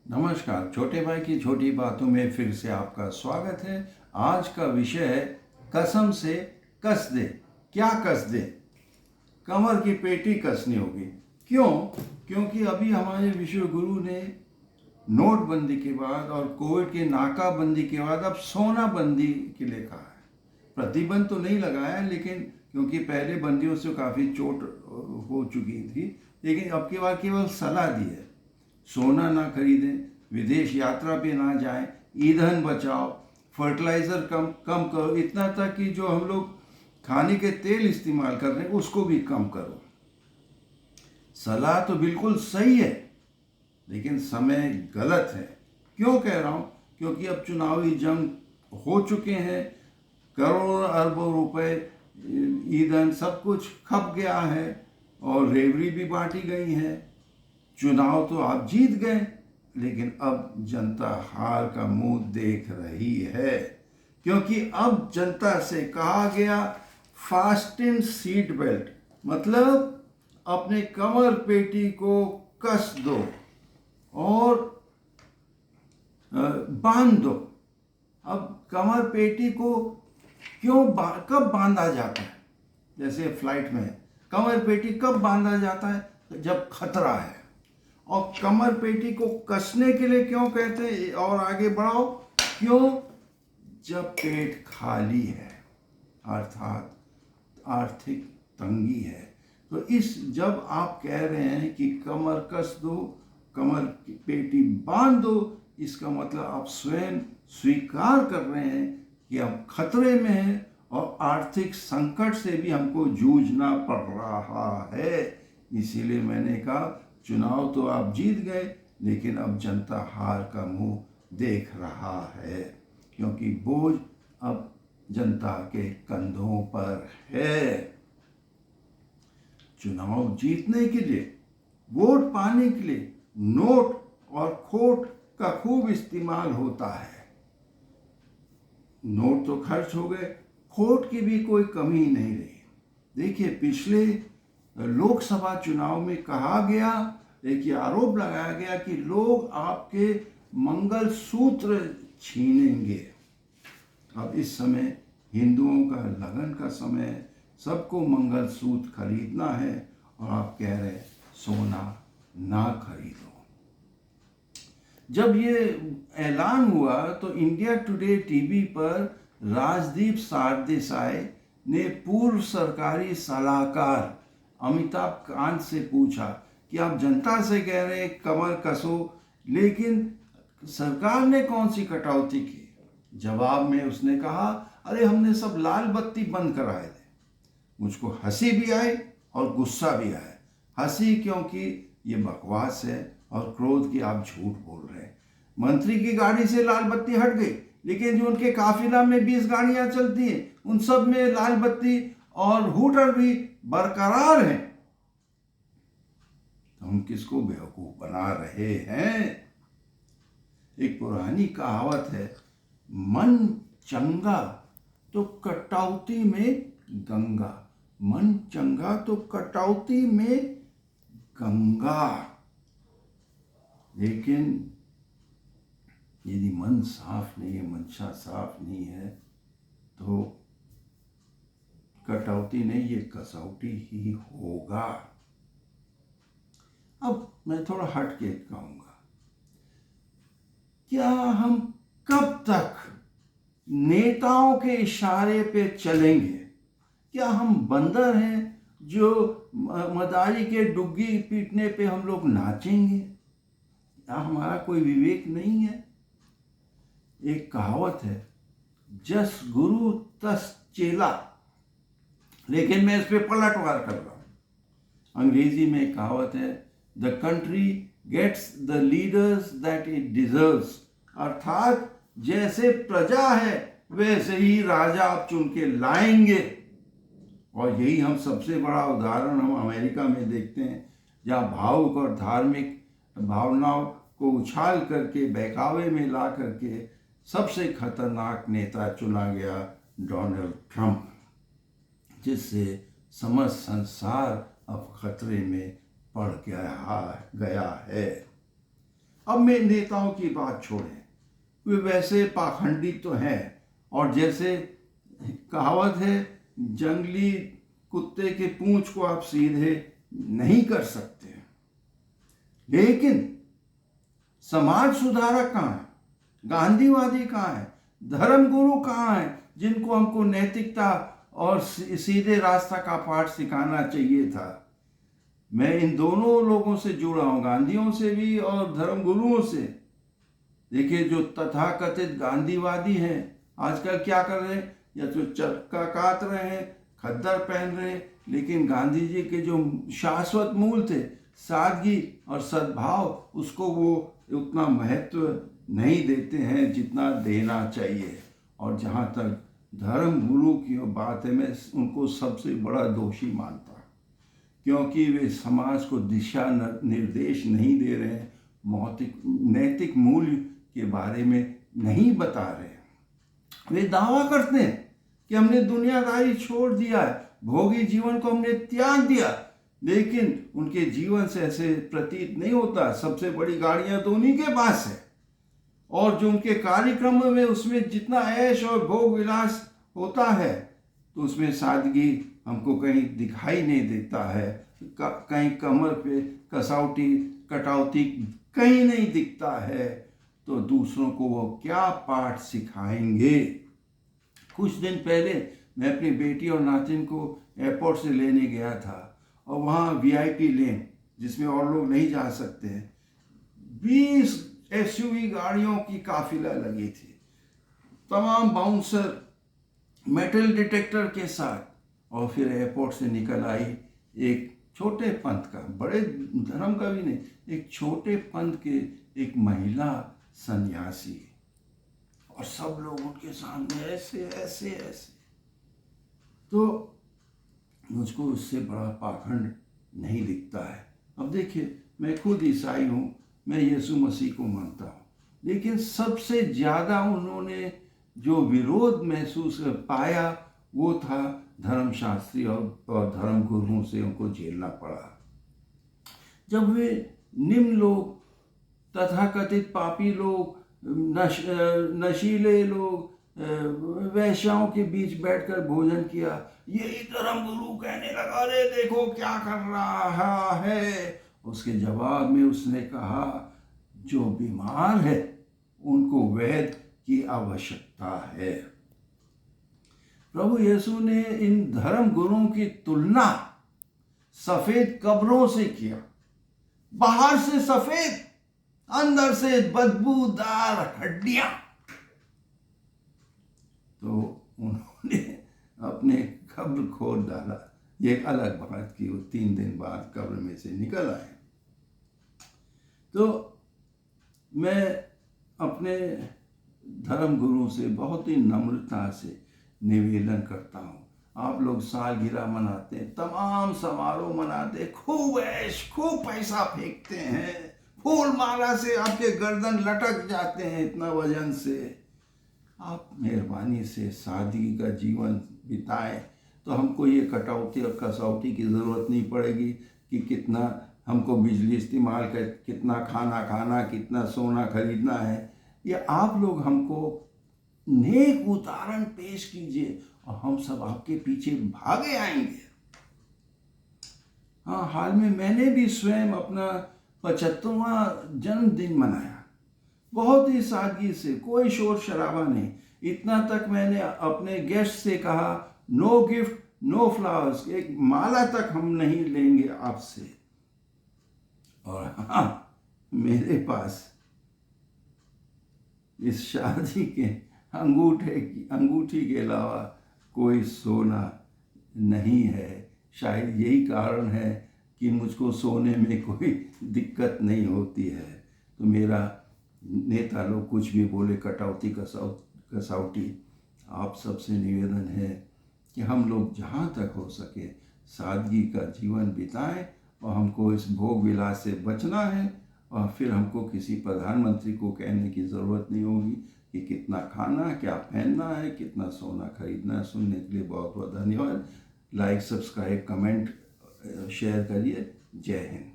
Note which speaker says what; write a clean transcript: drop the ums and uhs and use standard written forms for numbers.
Speaker 1: नमस्कार। छोटे भाई की छोटी बातों में फिर से आपका स्वागत है। आज का विषय है कसम से कस दे। क्या कस दे? कमर की पेटी कसनी होगी। क्यों? क्योंकि अभी हमारे विश्व गुरु ने नोटबंदी के बाद और कोविड की नाकाबंदी के बाद अब सोना बंदी के लिए कहा है। प्रतिबंध तो नहीं लगाया, लेकिन क्योंकि पहले बंदियों से काफ़ी चोट हो चुकी थी, लेकिन अब की बार केवल सलाह दी है, सोना ना खरीदें, विदेश यात्रा पे ना जाएं, ईंधन बचाओ, फर्टिलाइज़र कम कम करो, इतना तक कि जो हम लोग खाने के तेल इस्तेमाल कर रहे हैं उसको भी कम करो। सलाह तो बिल्कुल सही है, लेकिन समय गलत है। क्यों कह रहा हूँ? क्योंकि अब चुनावी जंग हो चुके हैं, करोड़ों अरबों रुपए ईंधन सब कुछ खप गया है और रेवड़ी भी बांटी गई है। चुनाव तो आप जीत गए, लेकिन अब जनता हार का मुंह देख रही है, क्योंकि अब जनता से कहा गया फास्टन सीट बेल्ट, मतलब अपने कमर पेटी को कस दो और बांध दो। अब कमर पेटी को कब बांधा जाता है? जैसे फ्लाइट में कमर पेटी कब बांधा जाता है? जब खतरा है। और कमर पेटी को कसने के लिए क्यों कहते हैं? और आगे बढ़ाओ, क्यों? जब पेट खाली है, अर्थात आर्थिक तंगी है। तो जब आप कह रहे हैं कि कमर कस दो, कमर की पेटी बांध दो, इसका मतलब आप स्वयं स्वीकार कर रहे हैं कि आप खतरे में हैं और आर्थिक संकट से भी हमको जूझना पड़ रहा है। इसीलिए मैंने कहा चुनाव तो आप जीत गए, लेकिन अब जनता हार का मुंह देख रहा है, क्योंकि बोझ अब जनता के कंधों पर है। चुनाव जीतने के लिए, वोट पाने के लिए नोट और खोट का खूब इस्तेमाल होता है। नोट तो खर्च हो गए, खोट की भी कोई कमी नहीं रही। देखिए, पिछले लोकसभा चुनाव में कहा गया, एक आरोप लगाया गया कि लोग आपके मंगलसूत्र छीनेंगे। अब इस समय हिंदुओं का लगन का समय है, सबको मंगलसूत्र खरीदना है, और आप कह रहे सोना ना खरीदो। जब ये ऐलान हुआ तो इंडिया टुडे टीवी पर राजदीप सरदेसाई ने पूर्व सरकारी सलाहकार अमिताभ कांत से पूछा कि आप जनता से कह रहे हैं कमर कसो, लेकिन सरकार ने कौन सी कटौती की? जवाब में उसने कहा, अरे हमने सब लाल बत्ती बंद कराए थे। मुझको हंसी भी आई और गुस्सा भी आया। हंसी क्योंकि ये बकवास है, और क्रोध की आप झूठ बोल रहे हैं। मंत्री की गाड़ी से लाल बत्ती हट गई, लेकिन जो उनके काफिला में 20 गाड़ियां चलती हैं उन सब में लाल बत्ती और हूटर भी बरकरार हैं। तो हम किसको बेवकूफ बना रहे हैं? एक पुरानी कहावत है, मन चंगा तो कटौती में गंगा। मन चंगा तो कटौती में गंगा। लेकिन यदि मन साफ नहीं है, मंशा साफ नहीं है, तो कटौती नहीं, ये कसौटी ही होगा। अब मैं थोड़ा हट के कहूंगा, क्या हम कब तक नेताओं के इशारे पे चलेंगे? क्या हम बंदर हैं जो मदारी के डुग्गी पीटने पे हम लोग नाचेंगे? क्या हमारा कोई विवेक नहीं है? एक कहावत है, जस गुरु तस चेला, लेकिन मैं इस पे पलटवार कर रहा हूं। अंग्रेजी में एक कहावत है, the country gets the leaders that it deserves, अर्थात जैसे प्रजा है वैसे ही राजा आप चुन के लाएंगे। और यही हम सबसे बड़ा उदाहरण हम अमेरिका में देखते हैं, जहाँ भावुक और धार्मिक भावनाओं को उछाल करके बहकावे में ला करके सबसे खतरनाक नेता चुना गया डोनाल्ड ट्रंप, जिससे समस्त संसार अब खतरे में पड़ गया है। अब मैं नेताओं की बात छोड़ें, वे वैसे पाखंडी तो हैं, और जैसे कहावत है, जंगली कुत्ते के पूंछ को आप सीधे नहीं कर सकते, लेकिन समाज सुधारक कहाँ है? गांधीवादी कहाँ है? धर्मगुरु कहाँ है, जिनको हमको नैतिकता और सीधे रास्ता का पाठ सिखाना चाहिए था? मैं इन दोनों लोगों से जुड़ा हूं, गांधियों से भी और धर्मगुरुओं से। देखिए, जो तथाकथित गांधीवादी हैं आजकल क्या कर रहे हैं? या तो चरखा काट रहे हैं, खद्दर पहन रहे हैं, लेकिन गांधी जी के जो शाश्वत मूल थे, सादगी और सद्भाव, उसको वो उतना महत्व नहीं देते हैं जितना देना चाहिए। और जहाँ तक धर्म गुरु की बात है, मैं उनको सबसे बड़ा दोषी मानता हूँ, क्योंकि वे समाज को दिशा निर्देश नहीं दे रहे हैं, नैतिक मूल्य के बारे में नहीं बता रहे हैं। वे दावा करते हैं कि हमने दुनियादारी छोड़ दिया है, भोगी जीवन को हमने त्याग दिया, लेकिन उनके जीवन से ऐसे प्रतीत नहीं होता। सबसे बड़ी गाड़ियां तो उन्हीं के पास है, और जो उनके कार्यक्रम में उसमें जितना ऐश और भोग विलास होता है, तो उसमें सादगी हमको कहीं दिखाई नहीं देता है। कहीं कमर पे कटौती कहीं नहीं दिखता है। तो दूसरों को वो क्या पाठ सिखाएंगे? कुछ दिन पहले मैं अपनी बेटी और नातिन को एयरपोर्ट से लेने गया था, और वहाँ VIP लेन, जिसमें और लोग नहीं जा सकते हैं, 20 SUV गाड़ियों की काफिला लगी थी, तमाम बाउंसर मेटल डिटेक्टर के साथ। और फिर एयरपोर्ट से निकल आई एक छोटे पंथ का, बड़े धर्म का भी नहीं, एक छोटे पंथ के एक महिला सन्यासी, और सब लोग उनके सामने ऐसे ऐसे ऐसे। तो मुझको उससे बड़ा पाखंड नहीं दिखता है। अब देखिए, मैं खुद ईसाई हूँ, मैं यीशु मसीह को मानता हूँ, लेकिन सबसे ज़्यादा उन्होंने जो विरोध महसूस पाया वो था धर्मशास्त्री और धर्म गुरुओं से उनको झेलना पड़ा। जब वे निम्न लोग, तथाकथित पापी लोग, नशीले लोग, वैश्याओं के बीच बैठकर भोजन किया, यही धर्म गुरु कहने लगा, अरे देखो क्या कर रहा है। उसके जवाब में उसने कहा, जो बीमार है उनको वैद्य की आवश्यकता है। प्रभु यीशु ने इन धर्म गुरुओं की तुलना सफेद कब्रों से किया। बाहर से सफेद, अंदर से बदबूदार हड्डियां। तो उन्होंने अपने कब्र खोद डाला। ये एक अलग बात की, वो 3 दिन बाद कब्र में से निकल आए। तो मैं अपने धर्म गुरु से बहुत ही नम्रता से निवेदन करता हूँ, आप लोग सालगिरह मनाते हैं, तमाम समारोह मनाते हैं, खूब ऐश, खूब पैसा फेंकते हैं, फूल माला से आपके गर्दन लटक जाते हैं इतना वजन से। आप मेहरबानी से सादगी का जीवन बिताएं, तो हमको ये कटौती और कसौटी की ज़रूरत नहीं पड़ेगी कि कितना हमको बिजली इस्तेमाल कर, कितना खाना खाना, कितना सोना खरीदना है। ये आप लोग हमको नेक उदाहरण पेश कीजिए, और हम सब आपके पीछे भागे आएंगे। हाँ, हाल में मैंने भी स्वयं अपना 75वां जन्मदिन मनाया, बहुत ही सादगी से, कोई शोर शराबा नहीं। इतना तक मैंने अपने गेस्ट से कहा, नो गिफ्ट नो फ्लावर्स, एक माला तक हम नहीं लेंगे आपसे। और हाँ, मेरे पास इस शादी के अंगूठी के अलावा कोई सोना नहीं है। शायद यही कारण है कि मुझको सोने में कोई दिक्कत नहीं होती है। तो मेरा नेता लोग कुछ भी बोले, कटौती कसौटी, आप सबसे निवेदन है कि हम लोग जहाँ तक हो सके सादगी का जीवन बिताएं, और हमको इस भोग विलास से बचना है। और फिर हमको किसी प्रधानमंत्री को कहने की ज़रूरत नहीं होगी कि कितना खाना, क्या पहनना है, कितना सोना खरीदना है। सुनने के लिए बहुत बहुत धन्यवाद। लाइक, सब्सक्राइब, कमेंट, शेयर करिए। जय हिंद।